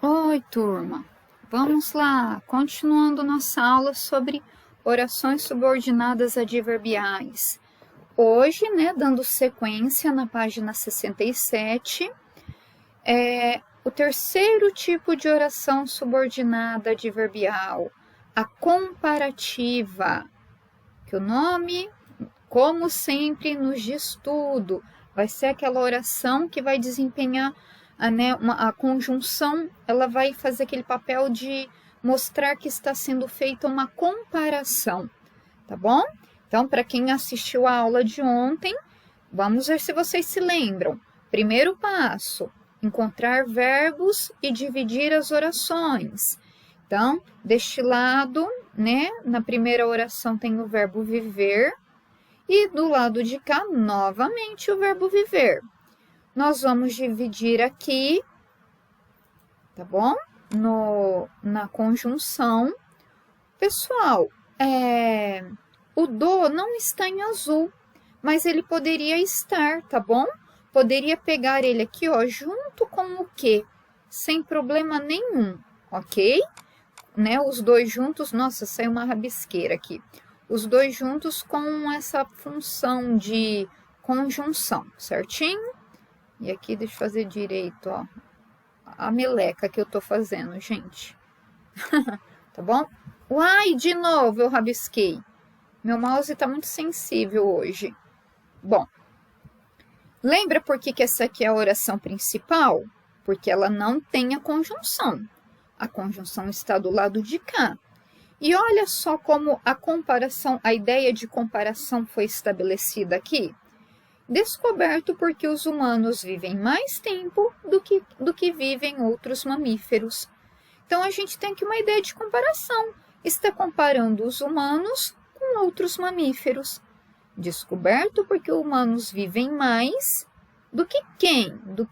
Oi, turma. Vamos lá, continuando nossa aula sobre orações subordinadas adverbiais. Hoje, né, dando sequência na página 67, o terceiro tipo de oração subordinada adverbial, a comparativa, que o nome, como sempre, nos diz tudo. Vai ser aquela oração que vai desempenhar a conjunção, ela vai fazer aquele papel de mostrar que está sendo feita uma comparação, tá bom? Então, para quem assistiu a aula de ontem, vamos ver se vocês se lembram. Primeiro passo, encontrar verbos e dividir as orações. Então, deste lado, né, na primeira oração tem o verbo viver, e do lado de cá, novamente, o verbo viver. Nós vamos dividir aqui, tá bom? Na conjunção. Pessoal, o do não está em azul, mas ele poderia estar, tá bom? Poderia pegar ele aqui, ó, junto com o que? Sem problema nenhum, ok? Né? Os dois juntos, nossa, saiu uma rabisqueira aqui. Os dois juntos com essa função de conjunção, certinho? E aqui, deixa eu fazer direito, ó, a meleca que eu tô fazendo, gente. Tá bom? Uai, de novo eu rabisquei. Meu mouse tá muito sensível hoje. Bom, lembra por que essa aqui é a oração principal? Porque ela não tem a conjunção. A conjunção está do lado de cá. E olha só como a comparação, a ideia de comparação foi estabelecida aqui. Descoberto porque os humanos vivem mais tempo do que vivem outros mamíferos. Então, a gente tem aqui uma ideia de comparação. Está comparando os humanos com outros mamíferos. Descoberto porque humanos vivem mais do que quem? Do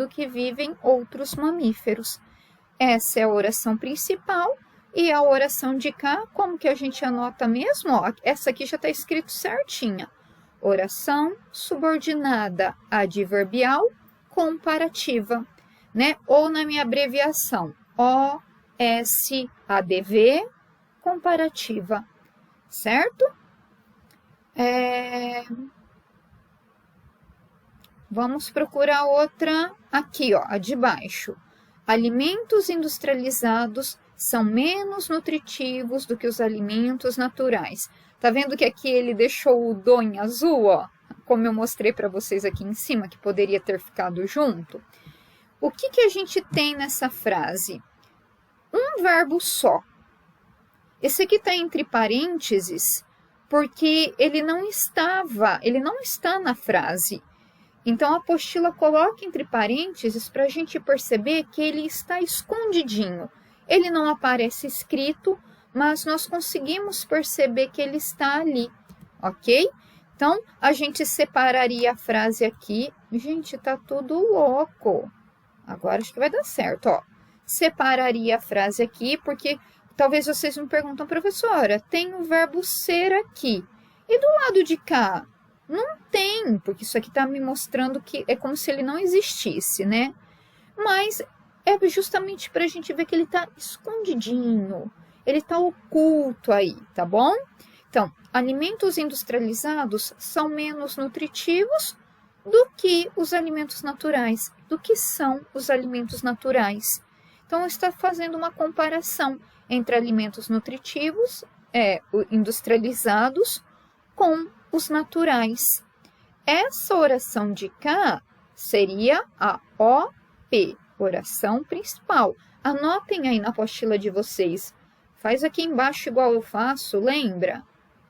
que vivem outros mamíferos. Essa é a oração principal. E a oração de cá, como que a gente anota mesmo? Ó, essa aqui já está escrito certinha. Oração subordinada adverbial comparativa, né? Ou na minha abreviação, OSADV comparativa, certo? Vamos procurar outra aqui, ó, a de baixo. Alimentos industrializados são menos nutritivos do que os alimentos naturais. Tá vendo que aqui ele deixou o do em azul, ó? Como eu mostrei para vocês aqui em cima, que poderia ter ficado junto. O que a gente tem nessa frase? Um verbo só. Esse aqui está entre parênteses, porque ele não está na frase. Então, a apostila coloca entre parênteses para a gente perceber que ele está escondidinho. Ele não aparece escrito, mas nós conseguimos perceber que ele está ali, ok? Então, a gente separaria a frase aqui. Gente, tá tudo louco. Agora acho que vai dar certo, ó. Separaria a frase aqui, porque talvez vocês me perguntam, professora, tem o verbo ser aqui. E do lado de cá? Não tem, porque isso aqui está me mostrando que é como se ele não existisse, né? Mas é justamente para a gente ver que ele está escondidinho, ele está oculto aí, tá bom? Então, alimentos industrializados são menos nutritivos do que os alimentos naturais, do que são os alimentos naturais. Então, está fazendo uma comparação entre alimentos nutritivos, industrializados, com os naturais. Essa oração de cá seria a OP, oração principal. Anotem aí na apostila de vocês. Faz aqui embaixo igual eu faço, lembra?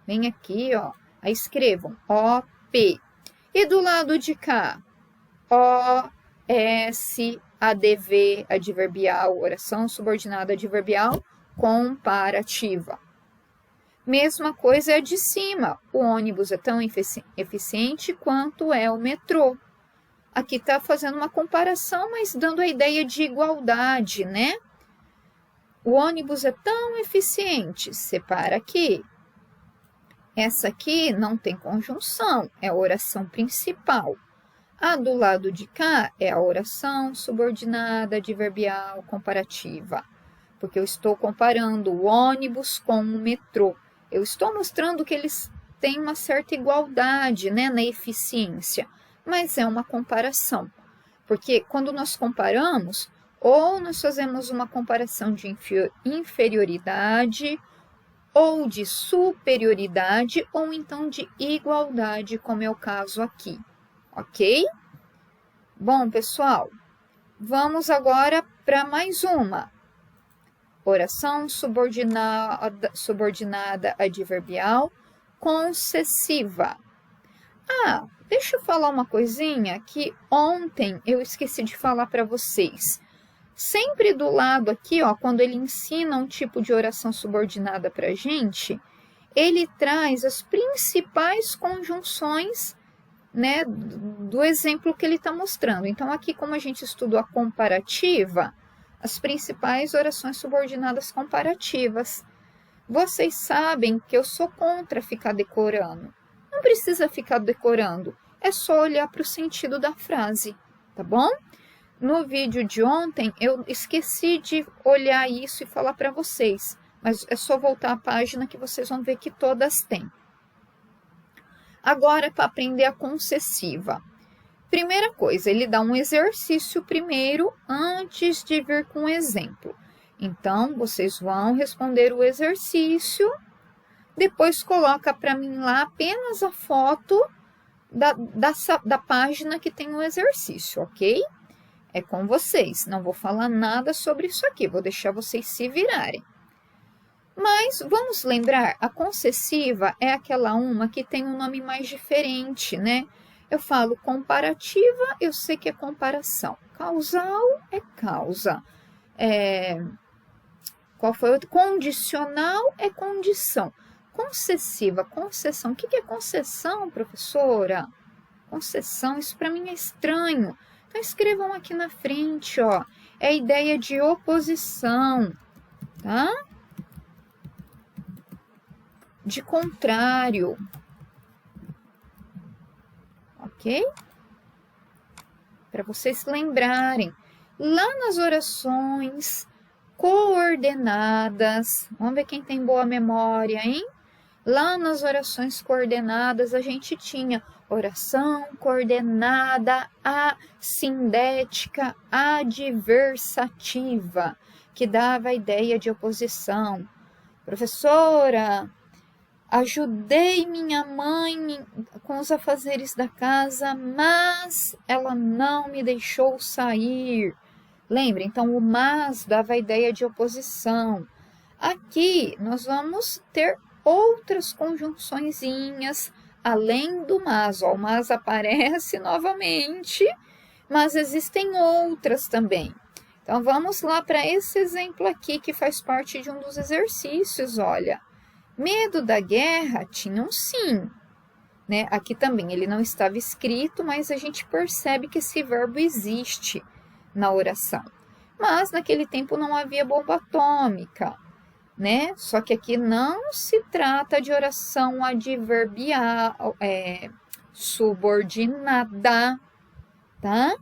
Vem aqui, ó. Aí escrevam OP. E do lado de cá, OSADV, adverbial, oração subordinada adverbial comparativa. Mesma coisa é a de cima. O ônibus é tão eficiente quanto é o metrô. Aqui está fazendo uma comparação, mas dando a ideia de igualdade, né? O ônibus é tão eficiente. Separa aqui. Essa aqui não tem conjunção, é a oração principal. A do lado de cá é a oração subordinada adverbial comparativa, porque eu estou comparando o ônibus com o metrô. Eu estou mostrando que eles têm uma certa igualdade, né, na eficiência, mas é uma comparação, porque quando nós comparamos, ou nós fazemos uma comparação de inferioridade, ou de superioridade, ou então de igualdade, como é o caso aqui, ok? Bom, pessoal, vamos agora para mais uma. Oração subordinada adverbial concessiva. Ah, deixa eu falar uma coisinha que ontem eu esqueci de falar para vocês. Sempre do lado aqui, ó, quando ele ensina um tipo de oração subordinada para a gente, ele traz as principais conjunções, né, do exemplo que ele está mostrando. Então, aqui, como a gente estudou a comparativa, as principais orações subordinadas comparativas. Vocês sabem que eu sou contra ficar decorando. Não precisa ficar decorando, é só olhar para o sentido da frase, tá bom? No vídeo de ontem, eu esqueci de olhar isso e falar para vocês, mas é só voltar à página que vocês vão ver que todas têm. Agora, para aprender a concessiva. Primeira coisa, ele dá um exercício primeiro, antes de vir com um exemplo. Então, vocês vão responder o exercício, depois coloca para mim lá apenas a foto da página que tem o exercício, ok? É com vocês, não vou falar nada sobre isso aqui, vou deixar vocês se virarem. Mas vamos lembrar, a concessiva é aquela uma que tem um nome mais diferente, né? Eu falo comparativa, eu sei que é comparação. Causal é causa. Qual foi o outro? Condicional é condição. Concessiva, concessão. O que é concessão, professora? Concessão, isso para mim é estranho. Então, escrevam aqui na frente, ó. É a ideia de oposição, tá? De contrário. Ok? Para vocês lembrarem. Lá nas orações coordenadas, vamos ver quem tem boa memória, hein? Lá nas orações coordenadas, a gente tinha oração coordenada assindética adversativa, que dava a ideia de oposição. Professora, ajudei minha mãe com os afazeres da casa, mas ela não me deixou sair. Lembra? Então, o mas dava a ideia de oposição. Aqui, nós vamos ter outras conjunçõezinhas além do mas. Ó, o mas aparece novamente, mas existem outras também. Então, vamos lá para esse exemplo aqui, que faz parte de um dos exercícios, olha. Medo da guerra tinha um sim, né? Aqui também ele não estava escrito, mas a gente percebe que esse verbo existe na oração. Mas naquele tempo não havia bomba atômica, né? Só que aqui não se trata de oração adverbial, subordinada, tá?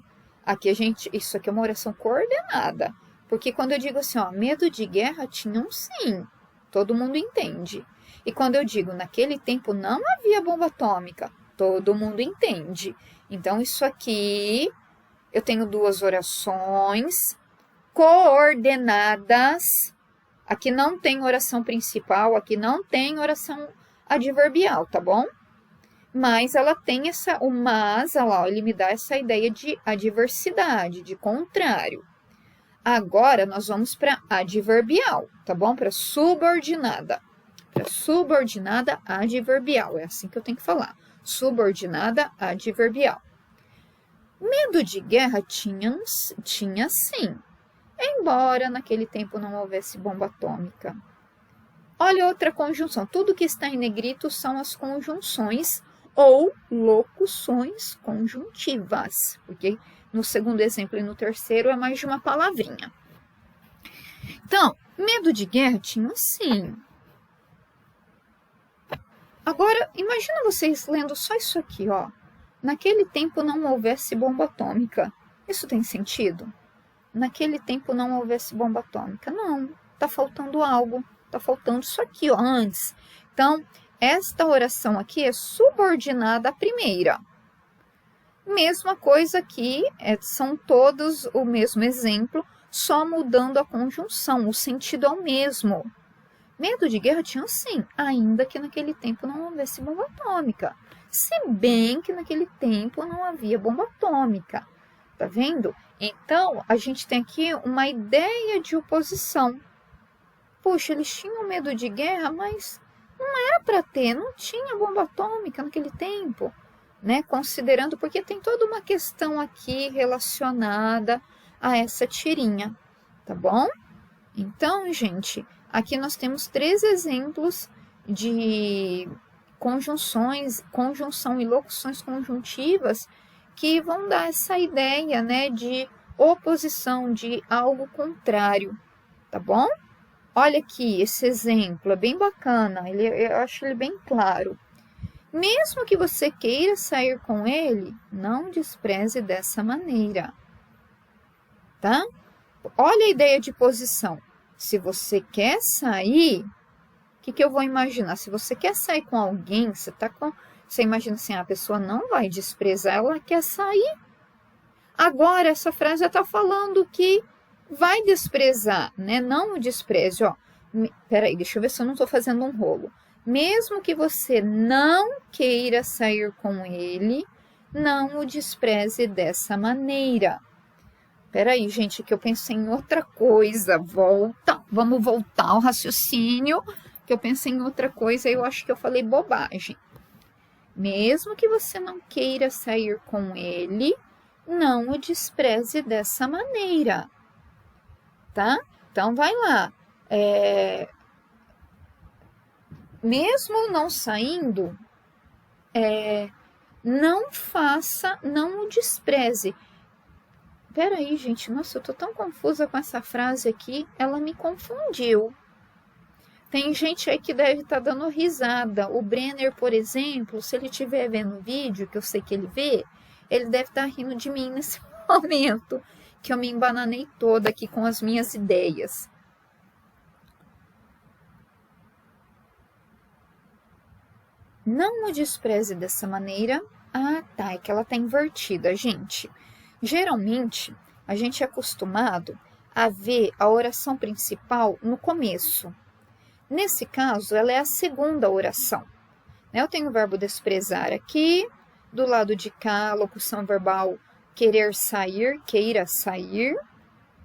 Aqui isso aqui é uma oração coordenada, porque quando eu digo assim, ó, medo de guerra tinha um sim, todo mundo entende. E quando eu digo naquele tempo não havia bomba atômica, todo mundo entende. Então, isso aqui, eu tenho duas orações coordenadas. Aqui não tem oração principal, aqui não tem oração adverbial, tá bom? Mas ela tem o mas, olha lá, ele me dá essa ideia de adversidade, de contrário. Agora, nós vamos para adverbial, tá bom? Para subordinada. Para subordinada adverbial, é assim que eu tenho que falar. Subordinada adverbial. Medo de guerra tinha sim, embora naquele tempo não houvesse bomba atômica. Olha outra conjunção. Tudo que está em negrito são as conjunções ou locuções conjuntivas, porque no segundo exemplo e no terceiro é mais de uma palavrinha. Então, medo de guerra tinha sim. Agora, imagina vocês lendo só isso aqui, ó. naquele tempo não houvesse bomba atômica. Isso tem sentido? Naquele tempo não houvesse bomba atômica. Não, está faltando algo. Está faltando isso aqui, ó, antes. Então, esta oração aqui é subordinada à primeira. Mesma coisa aqui, são todos o mesmo exemplo, só mudando a conjunção, o sentido é o mesmo. Medo de guerra tinha sim, ainda que naquele tempo não houvesse bomba atômica. Se bem que naquele tempo não havia bomba atômica. Tá vendo? Então, a gente tem aqui uma ideia de oposição. Puxa, eles tinham medo de guerra, mas não era para ter, não tinha bomba atômica naquele tempo, né? Considerando, porque tem toda uma questão aqui relacionada a essa tirinha, tá bom? Então, gente, aqui nós temos 3 exemplos de conjunções, conjunção e locuções conjuntivas que vão dar essa ideia, né, de oposição, de algo contrário, tá bom? Olha aqui, esse exemplo é bem bacana, eu acho ele bem claro. Mesmo que você queira sair com ele, não despreze dessa maneira, tá? Olha a ideia de posição. Se você quer sair, o que eu vou imaginar? Se você quer sair com alguém, você imagina assim, a pessoa não vai desprezar, ela quer sair. Agora, essa frase já está falando que vai desprezar, né? Não o despreze, ó. Peraí, deixa eu ver se eu não estou fazendo um rolo. Mesmo que você não queira sair com ele, não o despreze dessa maneira. Peraí, gente, que eu pensei em outra coisa. Vamos voltar ao raciocínio, que eu pensei em outra coisa e eu acho que eu falei bobagem. Mesmo que você não queira sair com ele, não o despreze dessa maneira, tá? Então, vai lá. Mesmo não saindo, não o despreze. Peraí, gente, nossa, eu tô tão confusa com essa frase aqui, ela me confundiu. Tem gente aí que deve estar dando risada. O Brenner, por exemplo, se ele estiver vendo o vídeo, que eu sei que ele vê, ele deve estar rindo de mim nesse momento, que eu me embananei toda aqui com as minhas ideias. Não o despreze dessa maneira. Ah, tá, é que ela tá invertida, gente. Geralmente, a gente é acostumado a ver a oração principal no começo. Nesse caso, ela é a segunda oração. Eu tenho o verbo desprezar aqui, do lado de cá, a locução verbal querer sair, queira sair,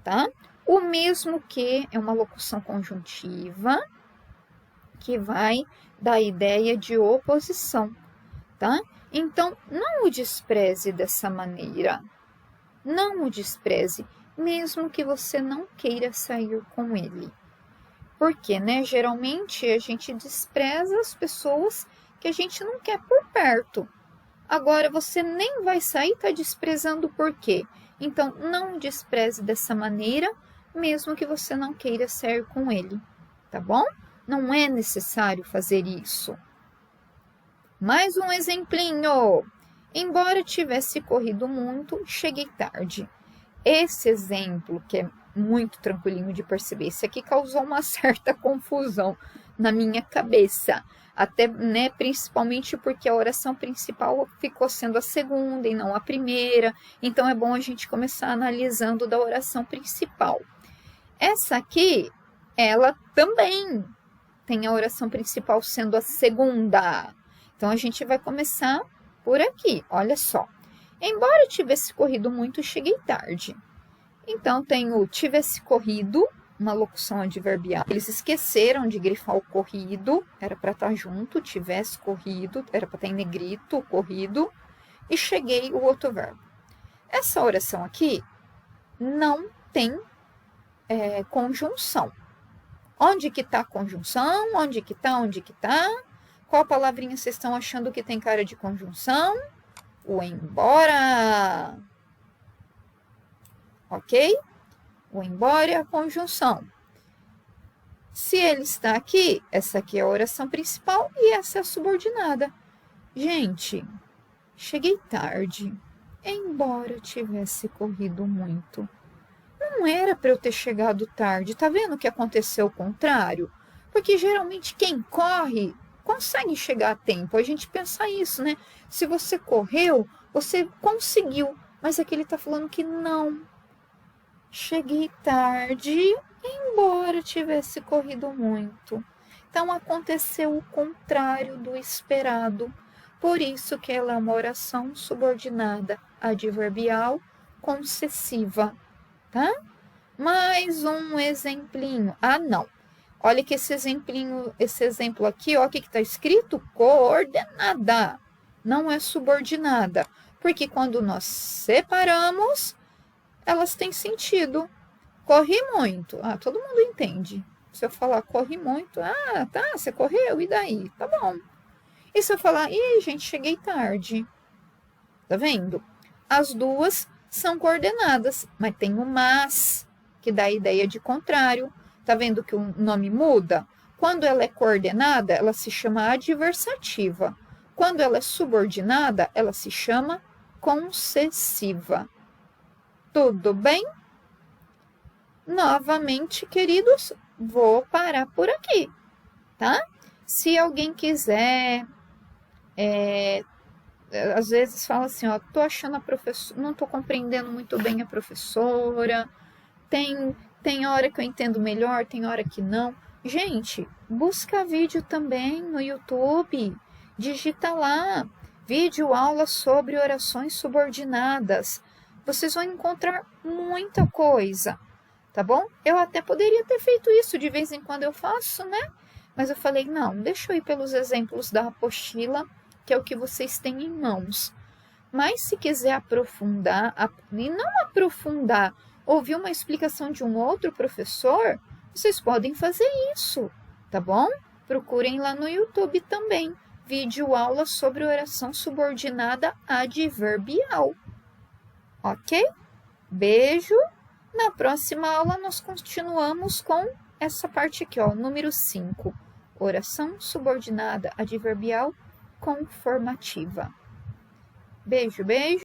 tá? O mesmo que é uma locução conjuntiva, que vai dar a ideia de oposição, tá? Então, não o despreze dessa maneira. Não o despreze, mesmo que você não queira sair com ele. Porque, né, geralmente a gente despreza as pessoas que a gente não quer por perto. Agora, você nem vai sair, tá desprezando por quê? Então, não despreze dessa maneira, mesmo que você não queira sair com ele, tá bom? Não é necessário fazer isso. Mais um exemplinho. Embora tivesse corrido muito, cheguei tarde. Esse exemplo, que é muito tranquilinho de perceber, esse aqui causou uma certa confusão na minha cabeça. Até, né, principalmente porque a oração principal ficou sendo a segunda e não a primeira. Então, é bom a gente começar analisando da oração principal. Essa aqui, ela também tem a oração principal sendo a segunda. Então, a gente vai começar por aqui, olha só. Embora tivesse corrido muito, cheguei tarde. Então, tem o tivesse corrido, uma locução adverbial. Eles esqueceram de grifar o corrido, era para estar junto, tivesse corrido, era para estar em negrito, corrido, e cheguei, o outro verbo. Essa oração aqui não tem conjunção. Onde que está a conjunção? Onde que está? Qual palavrinha vocês estão achando que tem cara de conjunção? O embora. Ok? O embora é a conjunção. Se ele está aqui, essa aqui é a oração principal e essa é a subordinada. Gente, Cheguei tarde, embora tivesse corrido muito. Não era para eu ter chegado tarde, tá vendo que aconteceu o contrário? Porque geralmente quem corre consegue chegar a tempo. A gente pensa isso, né? Se você correu, você conseguiu. Mas aqui ele tá falando que não. Cheguei tarde, embora tivesse corrido muito. Então aconteceu o contrário do esperado. Por isso que ela é uma oração subordinada adverbial concessiva, tá? Mais um exemplinho. Ah, não. Olha que esse exemplo aqui, ó, o que está escrito? Coordenada. Não é subordinada. Porque quando nós separamos, elas têm sentido. Corri muito. Ah, todo mundo entende. Se eu falar corri muito, ah, tá, você correu, e daí? Tá bom. E se eu falar, ih, gente, cheguei tarde. Tá vendo? As duas são coordenadas, mas tem o mas, que dá a ideia de contrário. Tá vendo que o nome muda? Quando ela é coordenada, ela se chama adversativa. Quando ela é subordinada, ela se chama concessiva. Tudo bem? Novamente, queridos, vou parar por aqui, tá? Se alguém quiser, às vezes fala assim, ó, tô achando a professora, não tô compreendendo muito bem a professora, tem hora que eu entendo melhor, tem hora que não. Gente, busca vídeo também no YouTube, digita lá, vídeo aula sobre orações subordinadas. Vocês vão encontrar muita coisa, tá bom? Eu até poderia ter feito isso, de vez em quando eu faço, né? Mas eu falei, não, deixa eu ir pelos exemplos da apostila, que é o que vocês têm em mãos. Mas se quiser aprofundar, e não aprofundar, ouvir uma explicação de um outro professor, vocês podem fazer isso, tá bom? Procurem lá no YouTube também, vídeo aula sobre oração subordinada adverbial. Ok? Beijo! Na próxima aula nós continuamos com essa parte aqui, ó, número 5, oração subordinada adverbial conformativa. Beijo, beijo!